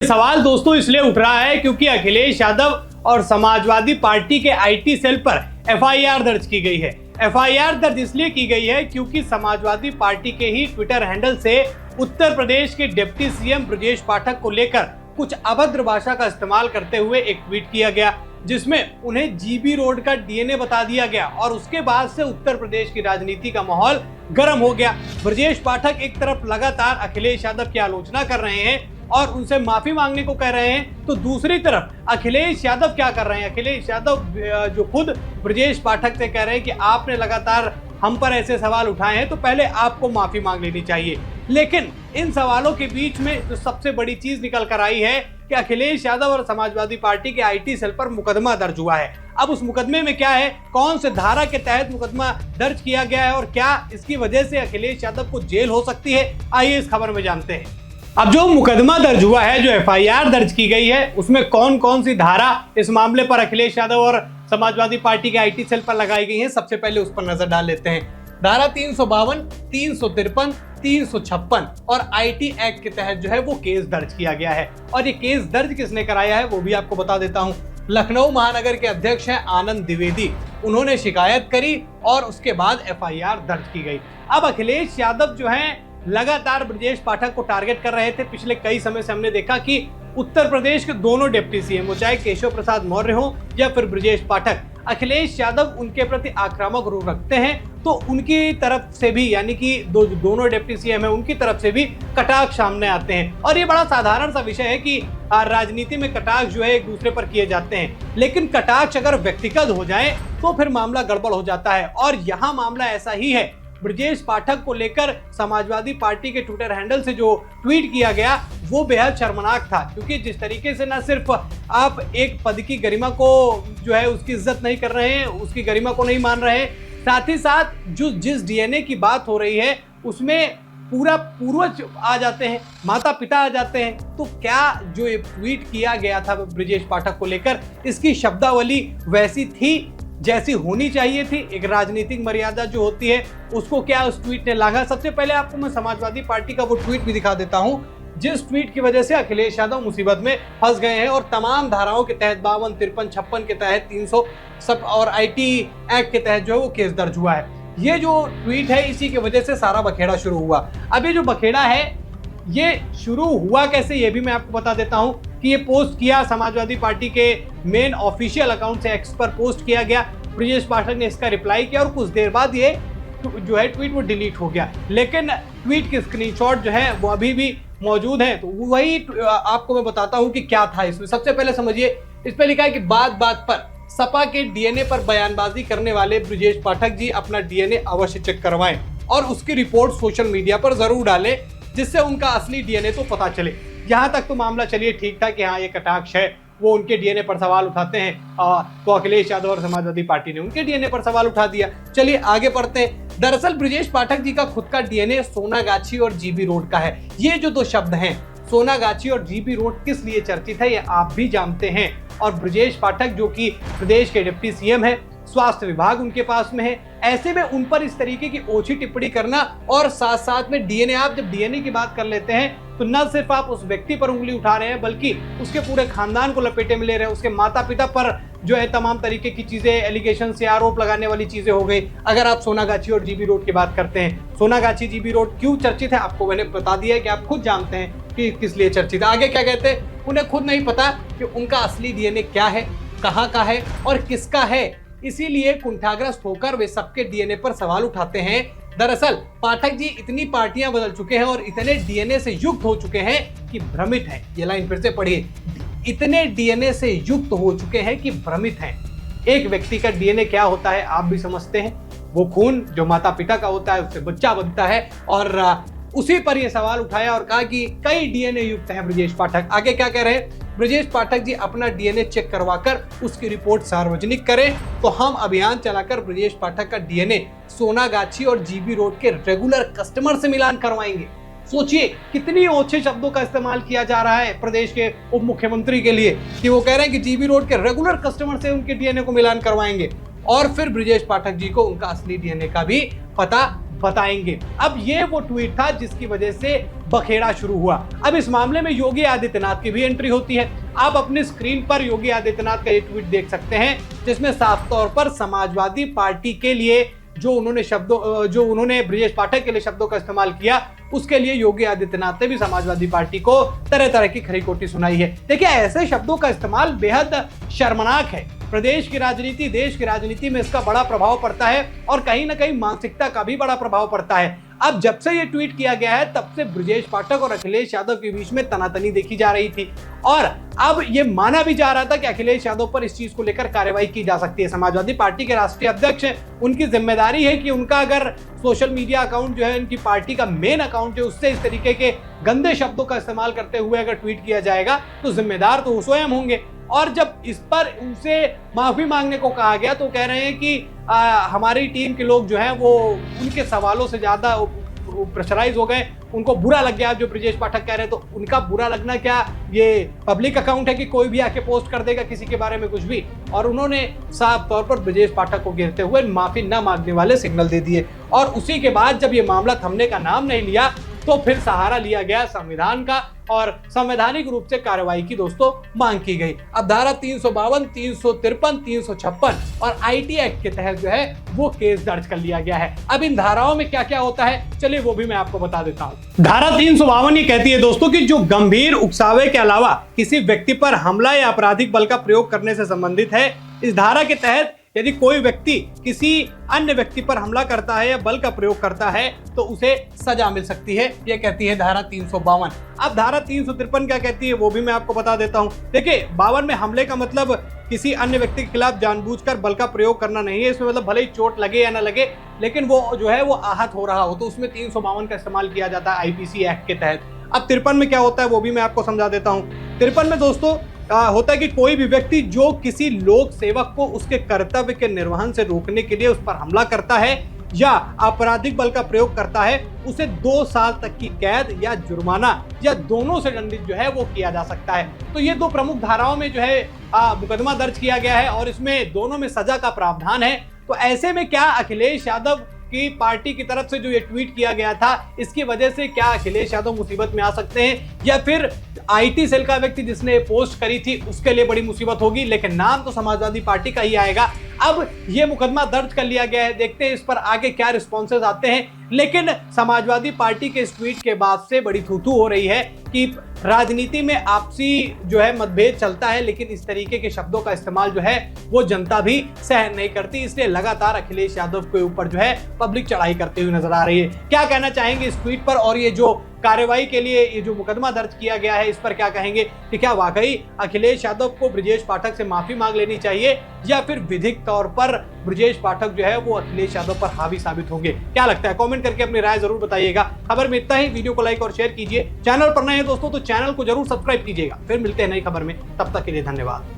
सवाल दोस्तों इसलिए उठ रहा है क्योंकि अखिलेश यादव और समाजवादी पार्टी के आईटी सेल पर एफआईआर दर्ज की गई है। एफआईआर दर्ज इसलिए की गई है क्योंकि समाजवादी पार्टी के ही ट्विटर हैंडल से उत्तर प्रदेश के डिप्टी सीएम ब्रजेश पाठक को लेकर कुछ अभद्र भाषा का इस्तेमाल करते हुए एक ट्वीट किया गया, जिसमें उन्हें जीबी रोड का डीएनए बता दिया गया और उसके बाद से उत्तर प्रदेश की राजनीति का माहौल गर्म हो गया। ब्रजेश पाठक एक तरफ लगातार अखिलेश यादव की आलोचना कर रहे हैं और उनसे माफी मांगने को कह रहे हैं, तो दूसरी तरफ अखिलेश यादव क्या कर रहे हैं? अखिलेश यादव जो खुद ब्रजेश पाठक से कह रहे हैं कि आपने लगातार हम पर ऐसे सवाल उठाए हैं तो पहले आपको माफी मांग लेनी चाहिए। लेकिन इन सवालों के बीच में जो सबसे बड़ी चीज निकल कर आई है कि अखिलेश यादव और समाजवादी पार्टी के आईटी सेल पर मुकदमा दर्ज हुआ है। अब उस मुकदमे में क्या है, कौन से धारा के तहत मुकदमा दर्ज किया गया है और क्या इसकी वजह से अखिलेश यादव को जेल हो सकती है, आइए इस खबर में जानते हैं। अब जो मुकदमा दर्ज हुआ है, जो एफआईआर दर्ज की गई है, उसमें कौन कौन सी धारा इस मामले पर अखिलेश यादव और समाजवादी पार्टी के आईटी सेल पर लगाई गई है, सबसे पहले उस पर नजर डाल लेते हैं। धारा 352, 353, 356 और आईटी एक्ट के तहत जो है वो केस दर्ज किया गया है। और ये केस दर्ज किसने कराया है वो भी आपको बता देता हूं। लखनऊ महानगर के अध्यक्ष हैं आनंद द्विवेदी, उन्होंने शिकायत करी और उसके बाद एफआईआर दर्ज की गई। अब अखिलेश यादव जो है लगातार ब्रजेश पाठक को टारगेट कर रहे थे। पिछले कई समय से हमने देखा कि उत्तर प्रदेश के दोनों डिप्टी सीएम हो, चाहे केशव प्रसाद मौर्य हो या फिर ब्रजेश पाठक, अखिलेश यादव उनके प्रति आक्रामक रूप रखते हैं, तो उनकी तरफ से भी यानी कि दोनों डिप्टी सीएम है उनकी तरफ से भी कटाक्ष सामने आते हैं। और ये बड़ा साधारण सा विषय है कि राजनीति में कटाक्ष जो है एक दूसरे पर किए जाते हैं, लेकिन कटाक्ष अगर व्यक्तिगत हो जाए तो फिर मामला गड़बड़ हो जाता है। और यहाँ मामला ऐसा ही है। ब्रजेश पाठक को लेकर समाजवादी पार्टी के ट्विटर हैंडल से जो ट्वीट किया गया वो बेहद शर्मनाक था, क्योंकि जिस तरीके से न सिर्फ आप एक पद की गरिमा को जो है उसकी इज्जत नहीं कर रहे हैं, उसकी गरिमा को नहीं मान रहे हैं, साथ ही साथ जिस डीएनए की बात हो रही है उसमें पूरा पूर्वज आ जाते हैं, माता पिता आ जाते हैं। तो क्या जो ये ट्वीट किया गया था ब्रजेश पाठक को लेकर, इसकी शब्दावली वैसी थी जैसी होनी चाहिए थी? एक राजनीतिक मर्यादा जो होती है उसको क्या उस ट्वीट ने लांघा? सबसे पहले आपको मैं समाजवादी पार्टी का वो ट्वीट भी दिखा देता हूं जिस ट्वीट की वजह से अखिलेश यादव मुसीबत में फंस गए हैं और तमाम धाराओं के तहत 52, 53, 56 के तहत 300 सब और आईटी एक्ट के तहत जो है वो केस दर्ज हुआ है। ये जो ट्वीट है इसी की वजह से सारा बखेड़ा शुरू हुआ। अब ये जो बखेड़ा है ये शुरू हुआ कैसे, ये भी मैं आपको बता देता हूं कि ये पोस्ट किया समाजवादी पार्टी के मेन ऑफिशियल अकाउंट से एक्स पर पोस्ट किया गया। ब्रजेश पाठक ने इसका रिप्लाई किया और कुछ देर बाद ये जो है ट्वीट वो डिलीट हो गया, लेकिन ट्वीट के स्क्रीनशॉट जो है वो अभी भी मौजूद हैं। तो वही आपको मैं बताता हूं कि क्या था इसमें। सबसे पहले समझिए, इस पे लिखा है कि बात बात पर सपा के डीएनए पर बयानबाजी करने वाले ब्रजेश पाठक जी अपना डीएनए अवश्य चेक करवाएं और उसकी रिपोर्ट सोशल मीडिया पर जरूर डालें, जिससे उनका असली डीएनए तो पता चले। यहाँ तक तो मामला चलिए ठीक था कि हाँ ये कटाक्ष है, वो उनके डीएनए पर सवाल उठाते हैं, तो अखिलेश यादव और समाजवादी पार्टी ने उनके डीएनए पर सवाल उठा दिया। चलिए आगे बढ़ते हैं। दरअसल ब्रजेश पाठक जी का खुद का डीएनए सोनागाछी और जीबी रोड का है। ये जो दो शब्द हैं सोनागाछी और जीबी रोड किस लिए चर्चित है ये आप भी जानते हैं। और ब्रजेश पाठक जो कि प्रदेश के डिप्टी सीएम है, स्वास्थ्य विभाग उनके पास में है, ऐसे में उन पर इस तरीके की ओछी टिप्पणी करना और साथ साथ में डीएनए, आप जब डीएनए की बात कर लेते हैं तो न सिर्फ आप उस व्यक्ति पर उंगली उठा रहे हैं बल्कि उसके पूरे खानदान को लपेटे में ले रहे हैं, उसके माता पिता पर जो है तमाम तरीके की चीजें, एलिगेशन से आरोप लगाने वाली चीजें हो गई। अगर आप सोनागाछी और जीबी रोड की बात करते हैं, सोनागाछी जीबी रोड क्यों चर्चित है आपको मैंने बता दिया है कि आप खुद जानते हैं कि किस लिए चर्चित है। आगे क्या कहते हैं, उन्हें खुद नहीं पता कि उनका असली डीएनए क्या है, कहाँ का है और किसका है, इसीलिए कुंठाग्रस्त होकर वे सबके डीएनए पर सवाल उठाते हैं। दरअसल पाठक जी इतनी पार्टियां बदल चुके हैं और इतने डीएनए से युक्त हो चुके हैं कि भ्रमित हैं। ये लाइन फिर से पढ़िए, इतने डीएनए से युक्त हो चुके हैं कि भ्रमित हैं। एक व्यक्ति का डीएनए क्या होता है आप भी समझते हैं, वो खून जो माता पिता का होता है उससे बच्चा बनता है, और उसी पर यह सवाल उठाया और कहा कि कई डीएनए युक्त हैं ब्रजेश पाठक। आगे क्या कह रहे हैं, ब्रजेश पाठक जी अपना डीएनए चेक करवाकर उसकी रिपोर्ट सार्वजनिक करें तो हम अभियान चलाकर ब्रजेश पाठक का डीएनए सोनागाछी और जीबी रोड के रेगुलर कस्टमर से मिलान करवाएंगे। सोचिए कितनी ओछे शब्दों का इस्तेमाल किया जा रहा है प्रदेश के उप मुख्यमंत्री के लिए कि वो कह रहे हैं कि जीबी रोड के रेगुलर कस्टमर से उनके डीएनए को मिलान करवाएंगे और फिर ब्रजेश पाठक जी को उनका असली डीएनए का भी पता बताएंगे। अब ये वो ट्वीट था जिसकी वजह से बखेड़ा शुरू हुआ। अब इस मामले में योगी आदित्यनाथ की भी एंट्री होती है। आप अपनी स्क्रीन पर योगी आदित्यनाथ का ये ट्वीट देख सकते हैं जिसमें साफ तौर पर समाजवादी पार्टी के लिए जो उन्होंने ब्रजेश पाठक के लिए शब्दों का इस्तेमाल किया, उसके लिए योगी आदित्यनाथ ने भी समाजवादी पार्टी को तरह तरह की खरी खोटी सुनाई है। देखिए, ऐसे शब्दों का इस्तेमाल बेहद शर्मनाक है। प्रदेश की राजनीति, देश की राजनीति में इसका बड़ा प्रभाव पड़ता है और कहीं ना कहीं मानसिकता का भी बड़ा प्रभाव पड़ता है। अब जब से ये ट्वीट किया गया है तब से ब्रजेश पाठक और अखिलेश यादव के बीच में तनातनी देखी जा रही थी और अब ये माना भी जा रहा था कि अखिलेश यादव पर इस चीज को लेकर कार्रवाई की जा सकती है। समाजवादी पार्टी के राष्ट्रीय अध्यक्ष हैं, उनकी जिम्मेदारी है कि उनका अगर सोशल मीडिया अकाउंट जो है, इनकी पार्टी का मेन अकाउंट है, उससे इस तरीके के गंदे शब्दों का इस्तेमाल करते हुए अगर ट्वीट किया जाएगा तो जिम्मेदार तो वो स्वयं होंगे। और जब इस पर उनसे माफी मांगने को कहा गया तो कह रहे हैं कि हमारी टीम के लोग जो हैं वो उनके सवालों से ज्यादा प्रेशराइज हो गए, उनको बुरा लग गया। जो ब्रजेश पाठक कह रहे हैं, तो उनका बुरा लगना क्या, ये पब्लिक अकाउंट है कि कोई भी आके पोस्ट कर देगा किसी के बारे में कुछ भी। और उन्होंने साफ तौर पर ब्रजेश पाठक को घेरते हुए माफी न मांगने वाले सिग्नल दे दिए और उसी के बाद जब ये मामला थमने का नाम नहीं लिया तो फिर सहारा लिया गया संविधान का और संवैधानिक रूप से कार्रवाई की दोस्तों मांग की गई। अब धारा 352, 353, 356 और आईटी एक्ट के तहत जो है वो केस दर्ज कर लिया गया है। अब इन धाराओं में क्या क्या होता है, चलिए वो भी मैं आपको बता देता हूं। धारा 352 ये कहती है दोस्तों कि जो गंभीर उकसावे के अलावा किसी व्यक्ति पर हमला या आपराधिक बल का प्रयोग करने से संबंधित है। इस धारा के तहत यदि कोई व्यक्ति किसी अन्य व्यक्ति पर हमला करता है या बल का प्रयोग करता है तो उसे सजा मिल सकती है, यह कहती है धारा 352। अब धारा 353 क्या कहती है वो भी मैं आपको बता देता हूं। देखिए, 52 में हमले का मतलब किसी अन्य व्यक्ति के खिलाफ जानबूझकर बल का प्रयोग करना नहीं है। इसमें मतलब भले ही चोट लगे या ना लगे, लेकिन वो जो है वो आहत हो रहा हो तो उसमें 352 का इस्तेमाल किया जाता है आईपीसी एक्ट के तहत। अब 53 में क्या होता है वो भी मैं आपको समझा देता हूँ। 53 में दोस्तों होता है कि कोई भी व्यक्ति जो किसी लोक सेवक को उसके कर्तव्य के निर्वहन से रोकने के लिए उस पर हमला करता है या आपराधिक बल का प्रयोग करता है, उसे 2 साल तक की कैद या जुर्माना या दोनों से दंडित जो है वो किया जा सकता है। तो ये 2 प्रमुख धाराओं में जो है मुकदमा दर्ज किया गया है और इसमें दोनों में सजा का प्रावधान है। तो ऐसे में क्या अखिलेश यादव की पार्टी की तरफ से जो ये ट्वीट किया गया था, इसकी वजह से क्या अखिलेश यादव मुसीबत में आ सकते हैं या फिर आईटी सेल का व्यक्ति जिसने पोस्ट करी थी उसके लिए बड़ी मुसीबत होगी? लेकिन नाम तो समाजवादी पार्टी का ही आएगा। अब ये मुकदमा दर्ज कर लिया गया है, देखते हैं इस पर आगे क्या रिस्पॉन्सेज आते हैं। लेकिन समाजवादी पार्टी के इस ट्वीट के बाद से बड़ी थू-थू हो रही है कि राजनीति में आपसी जो है मतभेद चलता है, लेकिन इस तरीके के शब्दों का इस्तेमाल जो है वो जनता भी सहन नहीं करती। इसलिए लगातार अखिलेश यादव के ऊपर जो है पब्लिक चढ़ाई करते हुए नजर आ रही है। क्या कहना चाहेंगे इस ट्वीट पर और ये जो कार्रवाई के लिए ये जो मुकदमा दर्ज किया गया है इस पर क्या कहेंगे कि क्या वाकई अखिलेश यादव को ब्रजेश पाठक से माफी मांग लेनी चाहिए या फिर विधिक तौर पर ब्रजेश पाठक जो है वो अखिलेश यादव पर हावी साबित होंगे? क्या लगता है, कमेंट करके अपनी राय जरूर बताइएगा। खबर में इतना ही, वीडियो को लाइक और शेयर कीजिए। चैनल पर नए हैं दोस्तों तो चैनल को जरूर सब्सक्राइब कीजिएगा। फिर मिलते हैं नई खबर में, तब तक के लिए धन्यवाद।